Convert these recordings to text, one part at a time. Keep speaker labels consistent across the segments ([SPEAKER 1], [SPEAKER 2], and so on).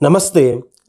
[SPEAKER 1] నమస్తే,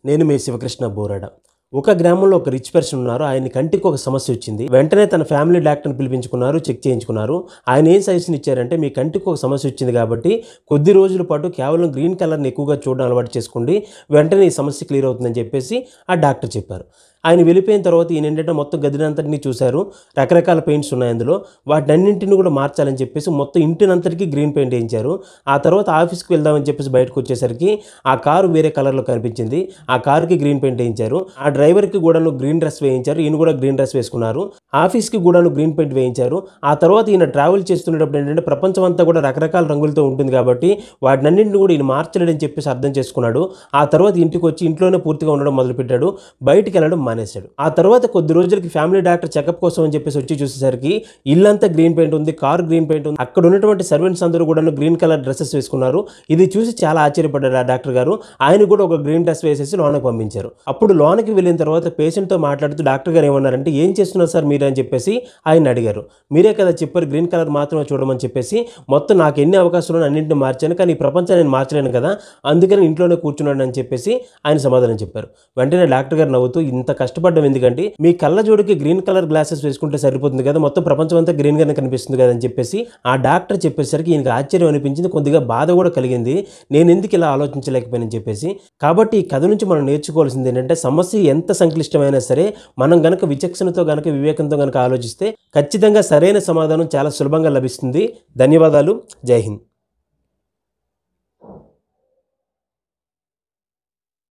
[SPEAKER 1] నేను మీ శివకృష్ణ బోరాడ. ఒక గ్రామంలో ఒక రిచ్ పర్సన్ ఉన్నారు. ఆయన కంటికి ఒక సమస్య వచ్చింది. వెంటనే తన ఫ్యామిలీ డాక్టర్ని పిలిపించుకున్నారు, చెక్ చేయించుకున్నారు. ఆయన ఏం సజెషన్ ఇచ్చారంటే, మీ కంటికి ఒక సమస్య వచ్చింది కాబట్టి కొద్ది రోజుల పాటు కేవలం గ్రీన్ కలర్ని ఎక్కువగా చూడడం అలవాటు చేసుకోండి, వెంటనే ఈ సమస్య క్లియర్ అవుతుందని చెప్పేసి ఆ డాక్టర్ చెప్పారు. ఆయన వెళ్ళిపోయిన తర్వాత ఈయన ఏంటంటే మొత్తం గదినంతటినీ చూశారు. రకరకాల పెయింట్స్ ఉన్నాయి అందులో. వాటినన్నింటిని కూడా మార్చాలని చెప్పేసి మొత్తం ఇంటినంతటికి గ్రీన్ పెయింట్ వేయించారు. ఆ తర్వాత ఆఫీస్కి వెళ్దామని చెప్పేసి బయటకు వచ్చేసరికి ఆ కారు వేరే కలర్లో కనిపించింది. ఆ కారుకి గ్రీన్ పెయింట్ వేయించారు. ఆ డ్రైవర్కి కూడాను గ్రీన్ డ్రెస్ వేయించారు. ఈయన కూడా గ్రీన్ డ్రెస్ వేసుకున్నారు. ఆఫీస్కి కూడాను గ్రీన్ పెయింట్ వేయించారు. ఆ తర్వాత ఈయన ట్రావెల్ చేస్తున్నప్పుడు ఏంటంటే ప్రపంచం అంతా కూడా రకరకాల రంగులతో ఉంటుంది కాబట్టి వాటినన్నింటిని కూడా ఈయన మార్చలేడని చెప్పేసి అర్థం చేసుకున్నాడు. ఆ తర్వాత ఇంటికి వచ్చి ఇంట్లోనే పూర్తిగా ఉండడం మొదలుపెట్టాడు. బయటికి వెళ్ళడం మానేశాడు. ఆ తర్వాత కొద్ది రోజులకి ఫ్యామిలీ డాక్టర్ చెకప్ కోసం అని చెప్పేసి వచ్చి చూసేసరికి ఇల్లంతా గ్రీన్ పెయింట్ ఉంది, కారు గ్రీన్ పెయింట్ ఉంది. అక్కడ ఉన్నటువంటి సర్వెంట్స్ అందరూ కూడా గ్రీన్ కలర్ డ్రెస్సెస్ వేసుకున్నారు. ఇది చూసి చాలా ఆశ్చర్యపడ్డాడు ఆ డాక్టర్ గారు. ఆయన కూడా ఒక గ్రీన్ డ్రెస్ వేసేసి లోనకి పంపించారు. అప్పుడు లోనకి వెళ్ళిన తర్వాత పేషెంట్తో మాట్లాడుతూ డాక్టర్ గారు ఏమన్నారంటే, ఏం చేస్తున్నారు సార్ మీరు అని చెప్పేసి ఆయన అడిగారు. మీరే కదా చెప్పారు గ్రీన్ కలర్ మాత్రమే చూడమని చెప్పేసి. మొత్తం నాకు ఎన్ని అవకాశాలు అన్నింటిని మార్చాను, కానీ ఈ ప్రపంచాన్ని నేను మార్చలేను కదా, అందుకని ఇంట్లోనే కూర్చున్నాను అని చెప్పేసి ఆయన సమాధానం చెప్పారు. వెంటనే డాక్టర్ గారు నవ్వుతూ, ఇంత కష్టపడ్డం ఎందుకంటే మీ కళ్ళజోడికి గ్రీన్ కలర్ గ్లాసెస్ వేసుకుంటే సరిపోతుంది కదా, మొత్తం ప్రపంచం అంతా గ్రీన్ గానే కనిపిస్తుంది కదా అని చెప్పేసి ఆ డాక్టర్ చెప్పేసరికి ఈయనకి ఆశ్చర్యం అనిపించింది, కొద్దిగా బాధ కూడా కలిగింది. నేను ఎందుకు ఇలా ఆలోచించలేకపోయానని చెప్పేసి. కాబట్టి ఈ కథ నుంచి మనం నేర్చుకోవాల్సింది ఏంటంటే, సమస్య ఎంత సంక్లిష్టమైనా సరే మనం గనక విచక్షణతో గనక వివేకంతో గనక ఆలోచిస్తే ఖచ్చితంగా సరైన సమాధానం చాలా సులభంగా లభిస్తుంది. ధన్యవాదాలు. జై హింద్.